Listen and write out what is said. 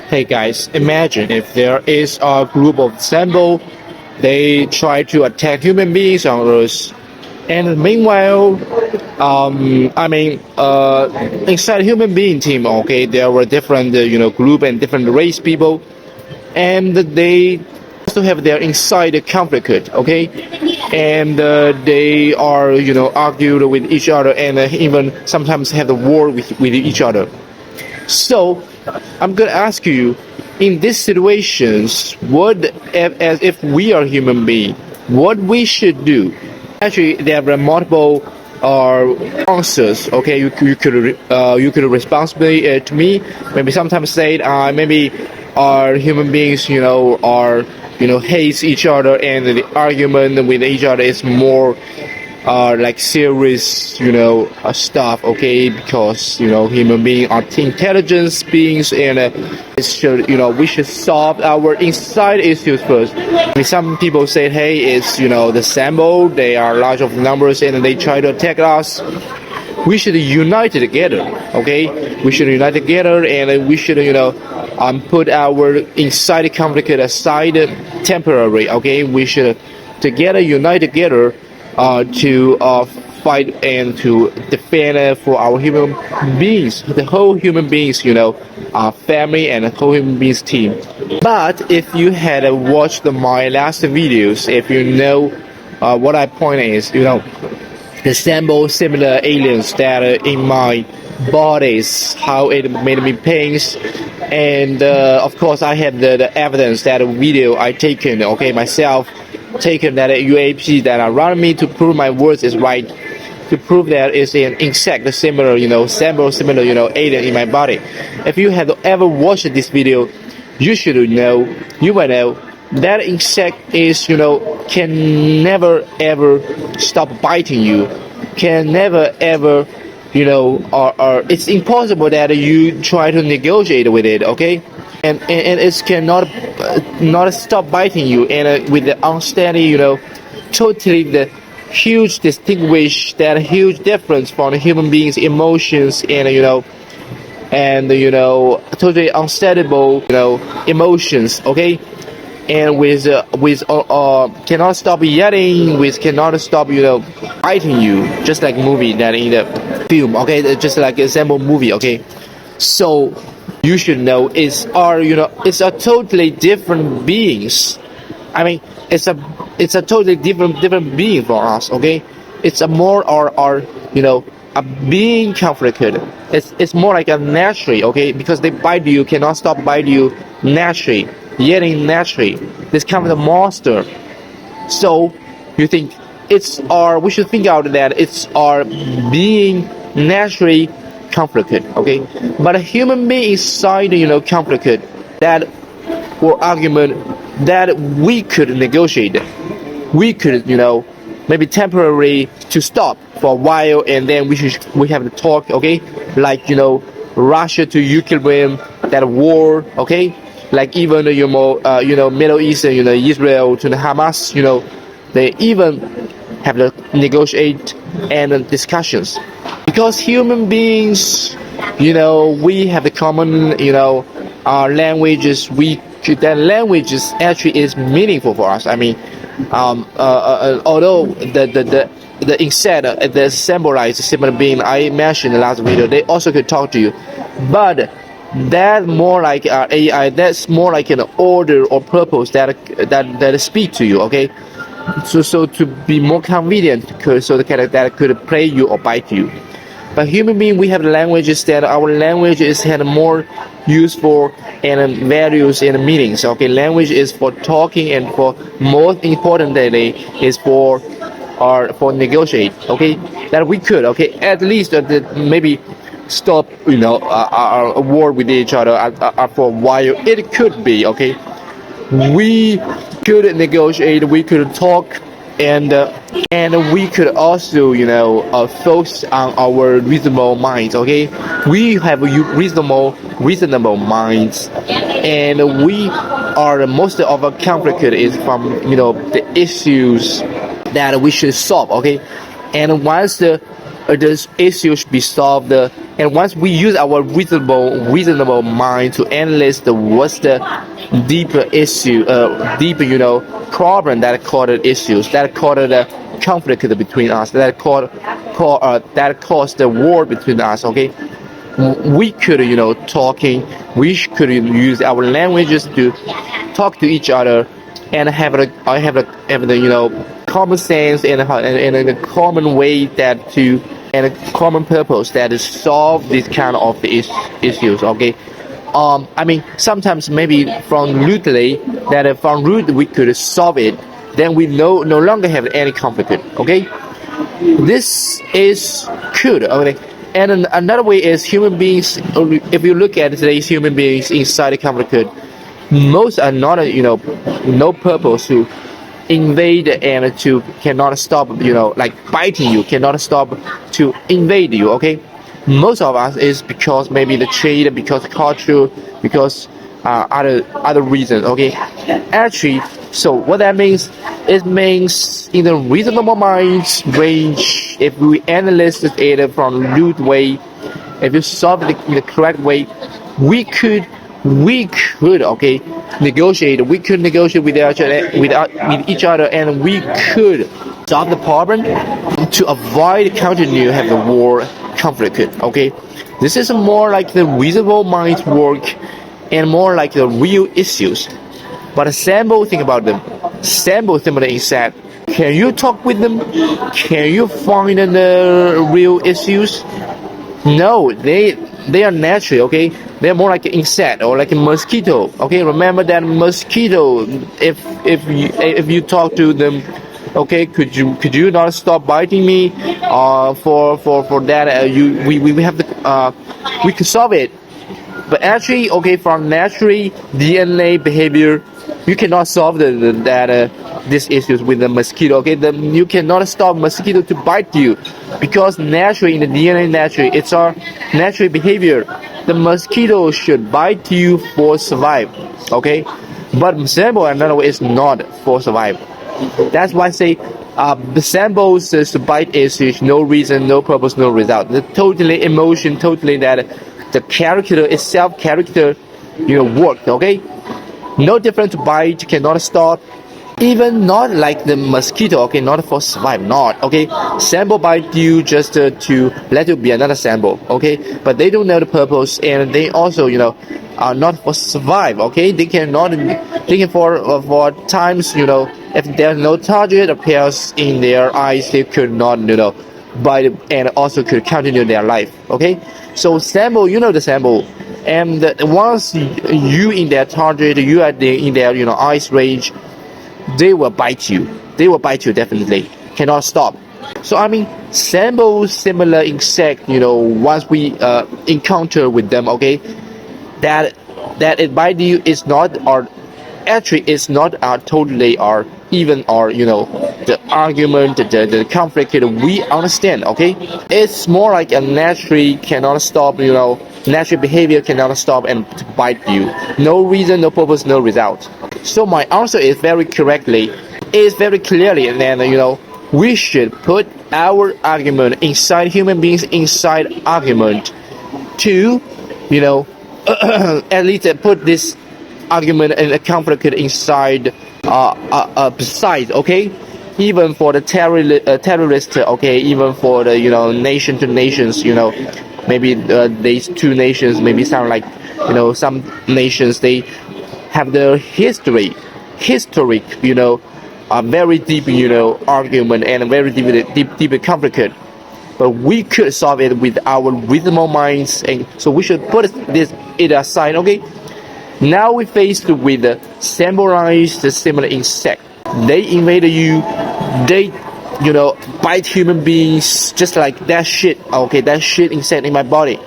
Hey guys, imagine if there is a group of Sambo, they try to attack human beings on Earth, and meanwhile, inside human being team, okay, there were different, group and different race people, and they also have their inside conflict, okay, and they are, argued with each other, and even sometimes have the war with each other. So, I'm gonna ask you, in these situations, as if we are human being, what we should do? Actually, there are multiple answers. Okay, you could respond to me. Maybe sometimes say maybe our human beings, are hates each other, and the argument with each other is more like serious, stuff, okay? Because human beings are intelligence beings, and we should solve our inside issues first. I mean, some people say, hey, it's the Sambo, they are large of numbers, and they try to attack us. We should unite together, okay? We should unite together, and we should put our inside conflict aside temporarily, okay? We should together unite together to fight and to defend for our human beings, the whole human beings, our family and the whole human beings team. But if you had watched my last videos, if you know what I point is, the similar aliens that are in my bodies, how it made me pains, and of course I have the evidence that video I taken, okay, myself taken that UAP that around me to prove my words is right, to prove that it's an insect similar, similar, alien in my body. If you have ever watched this video, you should know, you will know that insect is, can never ever stop biting you, can never ever, or it's impossible that you try to negotiate with it, okay? And it cannot not stop biting you, and with the unsteady, totally the huge distinguish that huge difference from the human beings' emotions, and totally unsteadable, emotions, okay, and with cannot stop yelling, with cannot stop biting you, just like movie that in the film, okay, just like example movie, okay. So you should know it's a totally different beings. I mean, it's a totally different being for us, okay. It's a more or a being conflicted. It's more like a naturally, okay, because they bite you, cannot stop bite you naturally, yelling naturally. This kind of a monster. So you think we should think out that it's our being naturally conflicted, okay? But a human being inside, conflicted, that or argument that we could negotiate, we could, maybe temporarily to stop for a while, and then we have to talk, okay? Like Russia to Ukraine, that war, okay? Like even Middle East, Israel to the Hamas, they even have to negotiate and discussions. Because human beings, we have the common, our languages. That languages actually is meaningful for us. I mean, although the insect, the symbolized similar being I mentioned in the last video, they also could talk to you, but that's more like AI. That's more like an order or purpose that speak to you. Okay, so to be more convenient, so that could play you or bite you. But human being, we have languages that our language is had more useful and values and meanings. Okay, language is for talking, and for most importantly is for negotiate. Okay, that we could, okay, at least maybe stop a war with each other for a while. It could be, okay, we could negotiate, we could talk, and we could also focus on our reasonable minds, okay. We have reasonable minds, and we are most of our conflict is from the issues that we should solve, okay. And once this issue should be solved. And once we use our reasonable mind to analyze what's the deeper issue, deeper problem that caused issues, that caused the conflict between us, that caused the war between us. Okay, we could we could use our languages to talk to each other and have the common sense and a common way that to and a common purpose that is solve this kind of issues. Okay, I mean sometimes maybe from root we could solve it, then we no longer have any conflict. Okay, this is good. Okay, and another way is human beings. If you look at today's human beings inside the conflict, most are not no purpose to invade and to cannot stop like biting you, cannot stop to invade you. Okay, most of us is because maybe the trade, because culture, because other reasons. Okay, actually, so what that means, it means in the reasonable mind range, if we analyze it from root way, if you solve it in the correct way, we could okay negotiate. We could negotiate with each other, and we could solve the problem to avoid continue have the war conflict. Okay, this is more like the reasonable mind work and more like the real issues. But Sambo, think about them. Sambo simply said, can you talk with them? Can you find the real issues? No, they are natural. Okay, they're more like an insect or like a mosquito. Okay, remember that mosquito. If you talk to them, okay, could you not stop biting me? For that, we have the we could solve it. But actually, okay, from naturally DNA behavior, you cannot solve these issues with the mosquito. Okay, you cannot stop mosquito to bite you, because naturally in the DNA, naturally it's our natural behavior. The mosquito should bite you for survive. Okay, but Sambo another way is not for survive. That's why I say the Sambo says the bite is no reason, no purpose, no result. The totally emotion, totally that the character itself, worked. Okay, no different to bite, cannot stop. Even not like the mosquito, okay, not for survive, not, okay. Sambo bite you just to let you be another Sambo, okay. But they don't know the purpose, and they also, are not for survive, okay. They can for times, if there's no target appears in their eyes, they could not, bite and also could continue their life, okay. So Sambo, the Sambo, and once you in their target, you are in their eyes range, they will bite you. They will bite you definitely. Cannot stop. So I mean, Sambo similar insect. Once we encounter with them, okay, that it bite you is not, or actually it's not totally or even or the argument, the conflict we understand. Okay, it's more like a naturally cannot stop. Natural behavior cannot stop and bite you. No reason, no purpose, no result. So my answer is very clearly, and then we should put our argument inside human beings inside argument to at least put this argument and a conflict inside beside, okay, even for the terrorist, okay, even for the nation to nations, maybe these two nations maybe sound like some nations, they have the historic, a very deep, argument and a very deep conflict. But we could solve it with our reasonable minds, and so we should put it aside. Okay. Now we faced with the symbolized similar insect. They invaded you. They, bite human beings just like that shit. Okay, that shit insect in my body.